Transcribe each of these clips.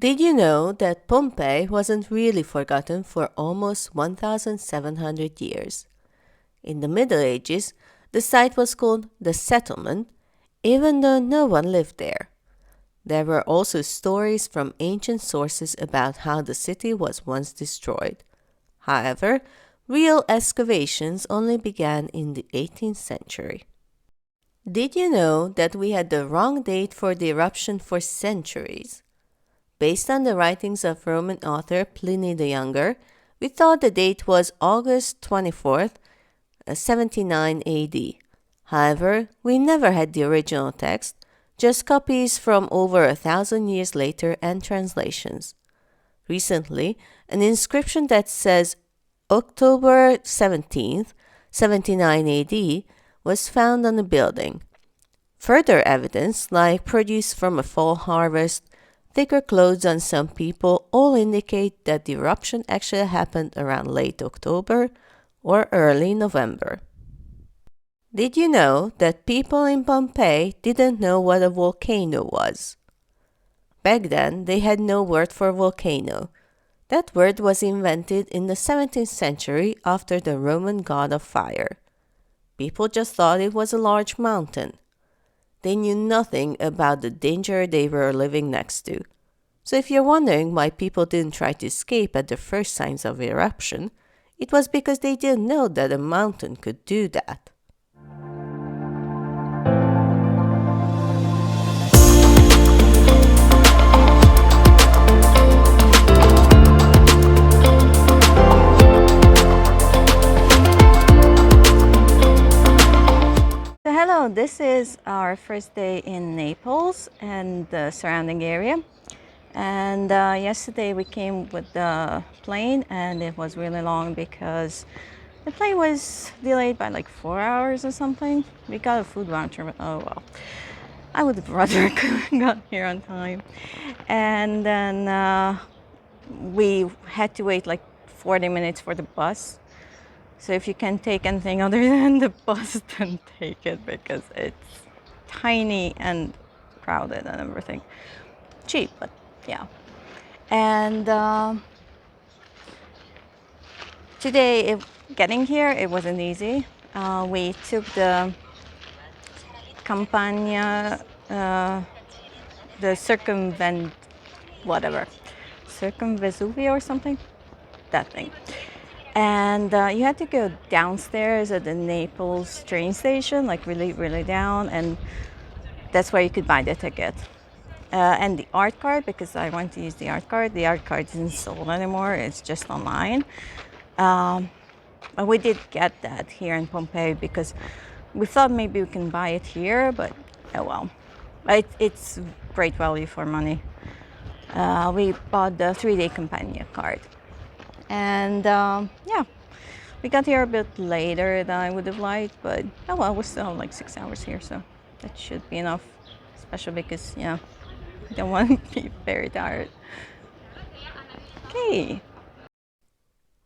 Did you know that Pompeii wasn't really forgotten for almost 1,700 years? In the Middle Ages, the site was called the settlement, even though no one lived there. There were also stories from ancient sources about how the city was once destroyed. However, real excavations only began in the 18th century. Did you know that we had the wrong date for the eruption for centuries? Based on the writings of Roman author Pliny the Younger, we thought the date was August 24th, 79 AD. However, we never had the original text, just copies from over 1,000 years later and translations. Recently, an inscription that says October 17th, 79 AD was found on the building. Further evidence, like produce from a fall harvest, thicker clothes on some people, all indicate that the eruption actually happened around late October or early November. Did you know that people in Pompeii didn't know what a volcano was? Back then, they had no word for volcano. That word was invented in the 17th century after the Roman god of fire. People just thought it was a large mountain. They knew nothing about the danger they were living next to. So if you're wondering why people didn't try to escape at the first signs of eruption, it was because they didn't know that a mountain could do that. Hello, this is our first day in Naples and the surrounding area. And yesterday we came with the plane and it was really long because the plane was delayed by like 4 hours or something. We got a food voucher, but oh well. I would have rather got here on time. And then we had to wait like 40 minutes for the bus. So if you can take anything other than the bus, then take it because it's tiny and crowded and everything. Cheap, but yeah. And today, getting here, it wasn't easy. We took the Campagna, the Circumvesuvio or something, that thing. And you had to go downstairs at the Naples train station, like really, really down, and that's where you could buy the ticket. And the art card, because I want to use the art card isn't sold anymore, it's just online. But we did get that here in Pompeii because we thought maybe we can buy it here, but oh well. It's great value for money. We bought the 3-day Campagna card. And yeah, we got here a bit later than I would have liked, but oh well, we still have like 6 hours here, so that should be enough, especially because, yeah, I don't want to be very tired. Okay.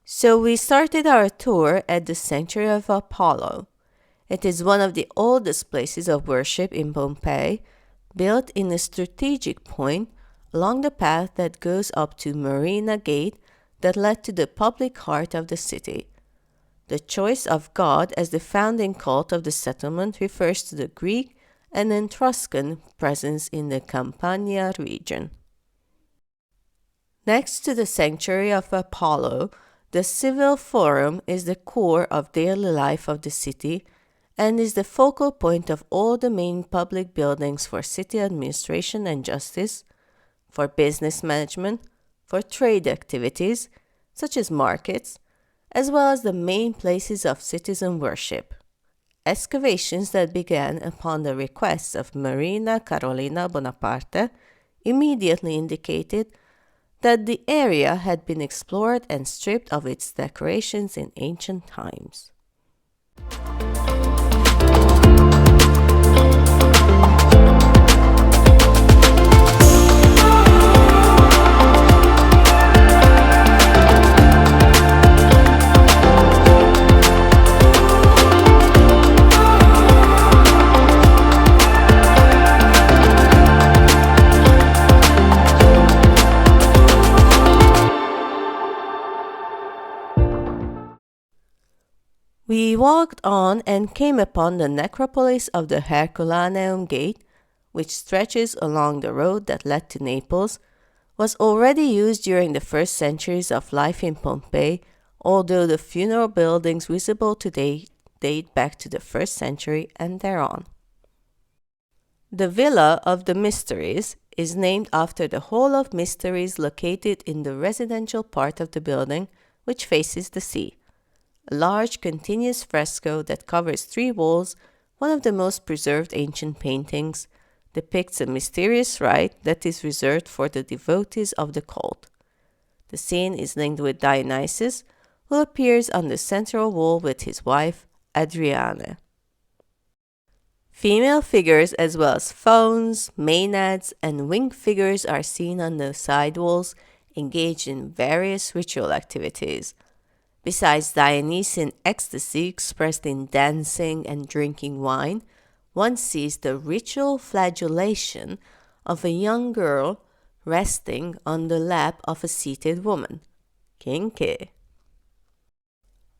So we started our tour at the Sanctuary of Apollo. It is one of the oldest places of worship in Pompeii, built in a strategic point along the path that goes up to Marina Gate that led to the public heart of the city. The choice of God as the founding cult of the settlement refers to the Greek and Etruscan presence in the Campania region. Next to the Sanctuary of Apollo, the Civil Forum is the core of daily life of the city and is the focal point of all the main public buildings for city administration and justice, for business management, for trade activities, such as markets, as well as the main places of citizen worship. Excavations that began upon the request of Marina Carolina Bonaparte immediately indicated that the area had been explored and stripped of its decorations in ancient times. We walked on and came upon the necropolis of the Herculaneum gate, which stretches along the road that led to Naples, was already used during the first centuries of life in Pompeii, although the funeral buildings visible today date back to the 1st century and thereon. The Villa of the Mysteries is named after the Hall of Mysteries located in the residential part of the building, which faces the sea. A large continuous fresco that covers 3 walls, one of the most preserved ancient paintings, depicts a mysterious rite that is reserved for the devotees of the cult. The scene is linked with Dionysus, who appears on the central wall with his wife, Adriana. Female figures as well as fauns, maenads, and winged figures are seen on the side walls, engaged in various ritual activities. Besides Dionysian ecstasy expressed in dancing and drinking wine, one sees the ritual flagellation of a young girl resting on the lap of a seated woman. Kinky.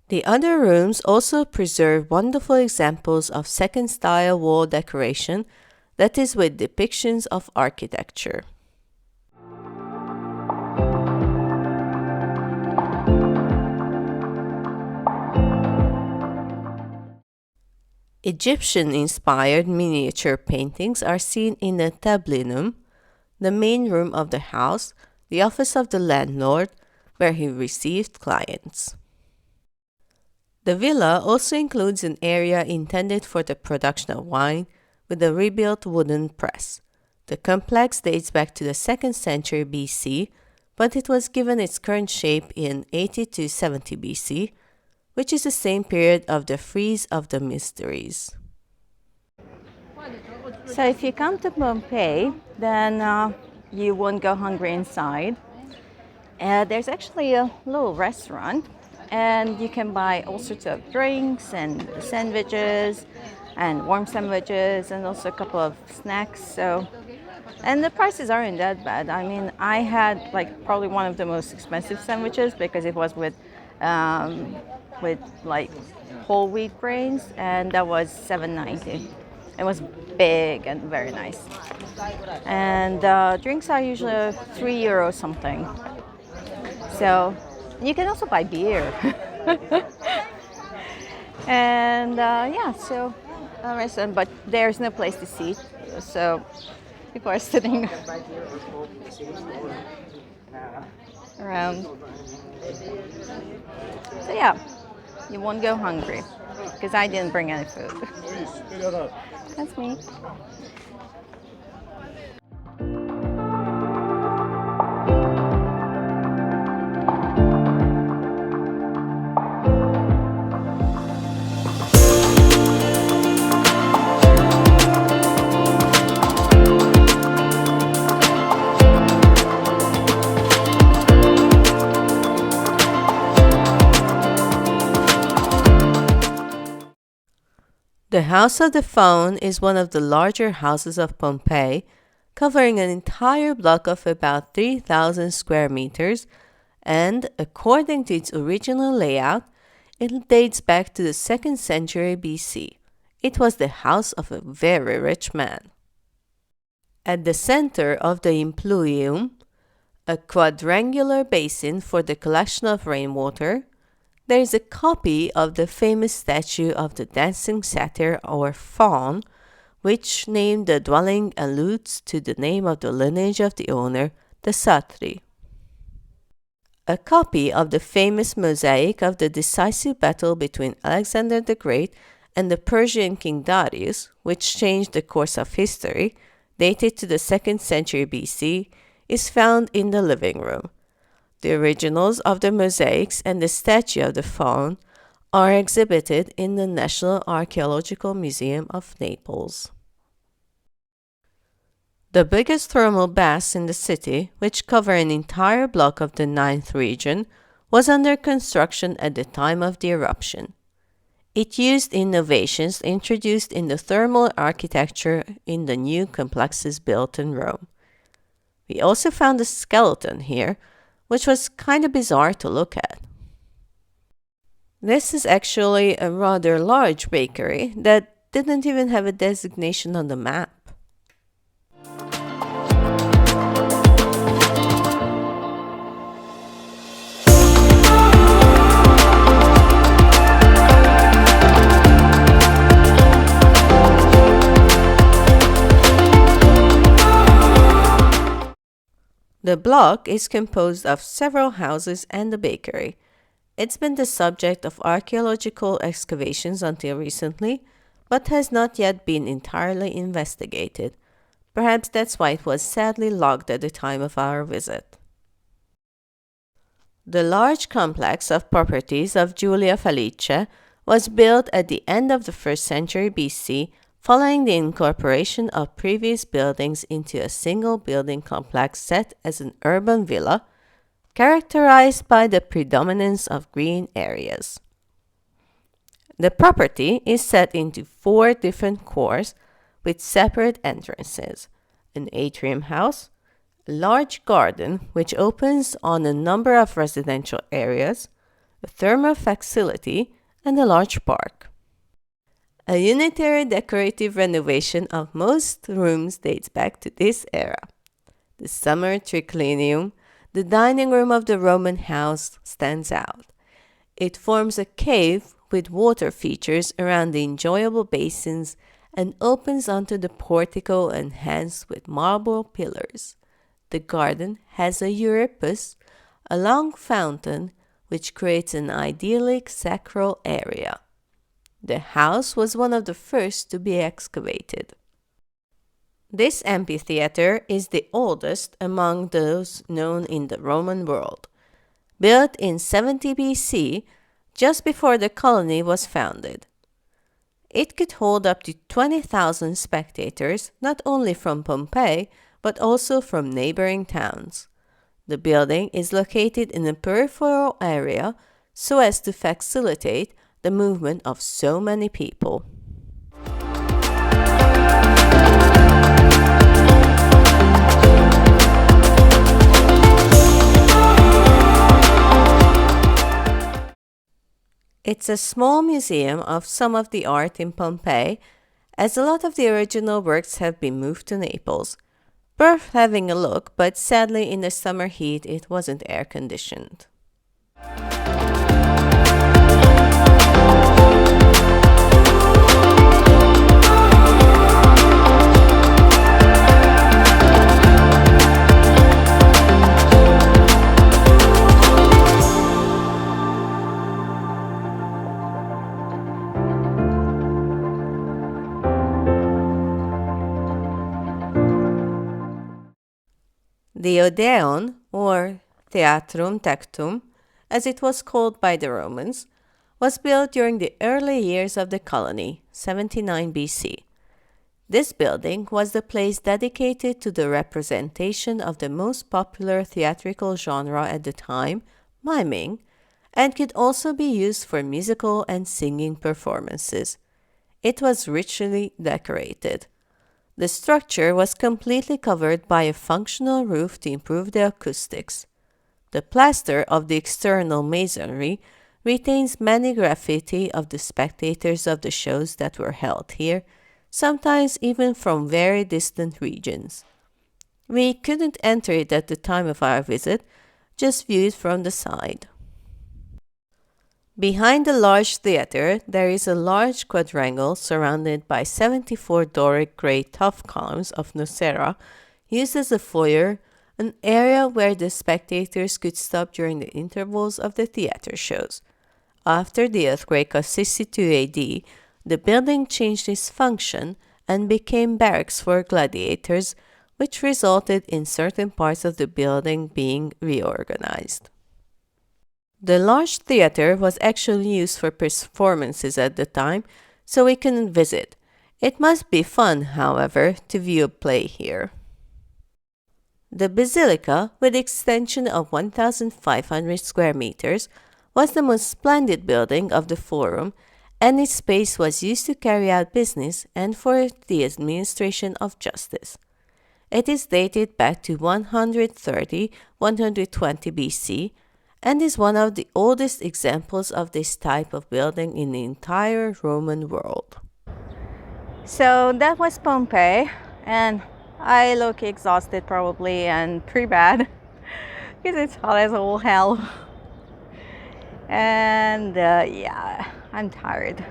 The other rooms also preserve wonderful examples of second-style wall decoration, that is with depictions of architecture. Egyptian-inspired miniature paintings are seen in the tablinum, the main room of the house, the office of the landlord, where he received clients. The villa also includes an area intended for the production of wine with a rebuilt wooden press. The complex dates back to the 2nd century BC, but it was given its current shape in 80 to 70 BC, which is the same period of the Frieze of the Mysteries. So if you come to Pompeii, then you won't go hungry inside. There's actually a little restaurant, and you can buy all sorts of drinks and sandwiches and warm sandwiches and also a couple of snacks. And the prices aren't that bad. I mean, I had like probably one of the most expensive sandwiches because it was with like whole wheat grains, and that was $7.90. It was big and very nice. And drinks are usually €3 something. So you can also buy beer. And yeah, so restaurant, but there's no place to sit, so people are sitting around. So yeah, you won't go hungry because I didn't bring any food. That's me. The House of the Faun is one of the larger houses of Pompeii, covering an entire block of about 3,000 square meters, and, according to its original layout, it dates back to the 2nd century BC. It was the house of a very rich man. At the center of the impluvium, a quadrangular basin for the collection of rainwater, there is a copy of the famous statue of the dancing satyr or Faun, which name the dwelling alludes to the name of the lineage of the owner, the Satri. A copy of the famous mosaic of the decisive battle between Alexander the Great and the Persian king Darius, which changed the course of history, dated to the 2nd century BC, is found in the living room. The originals of the mosaics and the statue of the Faun are exhibited in the National Archaeological Museum of Naples. The biggest thermal baths in the city, which cover an entire block of the 9th region, was under construction at the time of the eruption. It used innovations introduced in the thermal architecture in the new complexes built in Rome. We also found a skeleton here, which was kind of bizarre to look at. This is actually a rather large bakery that didn't even have a designation on the map. The block is composed of several houses and a bakery. It's been the subject of archaeological excavations until recently, but has not yet been entirely investigated. Perhaps that's why it was sadly locked at the time of our visit. The large complex of properties of Giulia Felice was built at the end of the 1st century BC following the incorporation of previous buildings into a single building complex set as an urban villa, characterized by the predominance of green areas. The property is set into 4 different cores with separate entrances: an atrium house, a large garden which opens on a number of residential areas, a thermal facility, and a large park. A unitary decorative renovation of most rooms dates back to this era. The summer triclinium, the dining room of the Roman house, stands out. It forms a cave with water features around the enjoyable basins and opens onto the portico enhanced with marble pillars. The garden has a Euripus, a long fountain which creates an idyllic sacral area. The house was one of the first to be excavated. This amphitheatre is the oldest among those known in the Roman world. Built in 70 BC, just before the colony was founded. It could hold up to 20,000 spectators, not only from Pompeii, but also from neighboring towns. The building is located in a peripheral area so as to facilitate the movement of so many people. It's a small museum of some of the art in Pompeii, as a lot of the original works have been moved to Naples. Worth having a look, but sadly in the summer heat it wasn't air conditioned. The Odeon, or Theatrum Tectum, as it was called by the Romans, was built during the early years of the colony, 79 BC. This building was the place dedicated to the representation of the most popular theatrical genre at the time, miming, and could also be used for musical and singing performances. It was richly decorated. The structure was completely covered by a functional roof to improve the acoustics. The plaster of the external masonry retains many graffiti of the spectators of the shows that were held here, sometimes even from very distant regions. We couldn't enter it at the time of our visit, just viewed from the side. Behind the large theater, there is a large quadrangle surrounded by 74 Doric gray tuff columns of Nocera, used as a foyer, an area where the spectators could stop during the intervals of the theater shows. After the earthquake of 62 AD, the building changed its function and became barracks for gladiators, which resulted in certain parts of the building being reorganized. The large theater was actually used for performances at the time, so we couldn't visit. It must be fun, however, to view a play here. The Basilica, with extension of 1,500 square meters, was the most splendid building of the Forum, and its space was used to carry out business and for the administration of justice. It is dated back to 130-120 BC, and is one of the oldest examples of this type of building in the entire Roman world. So that was Pompeii, and I look exhausted probably and pretty bad because it's hot as all hell. And yeah, I'm tired.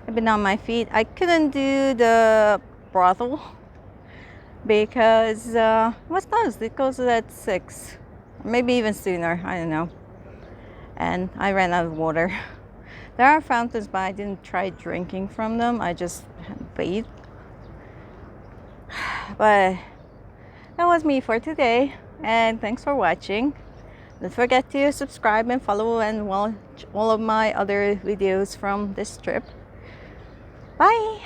I've been on my feet. I couldn't do the brothel because it was closed. It closed at 6, maybe even sooner. I don't know. And I ran out of water. There are fountains, but I didn't try drinking from them. I just bathed. But that was me for today, and thanks for watching. Don't forget to subscribe and follow and watch all of my other videos from this trip. Bye!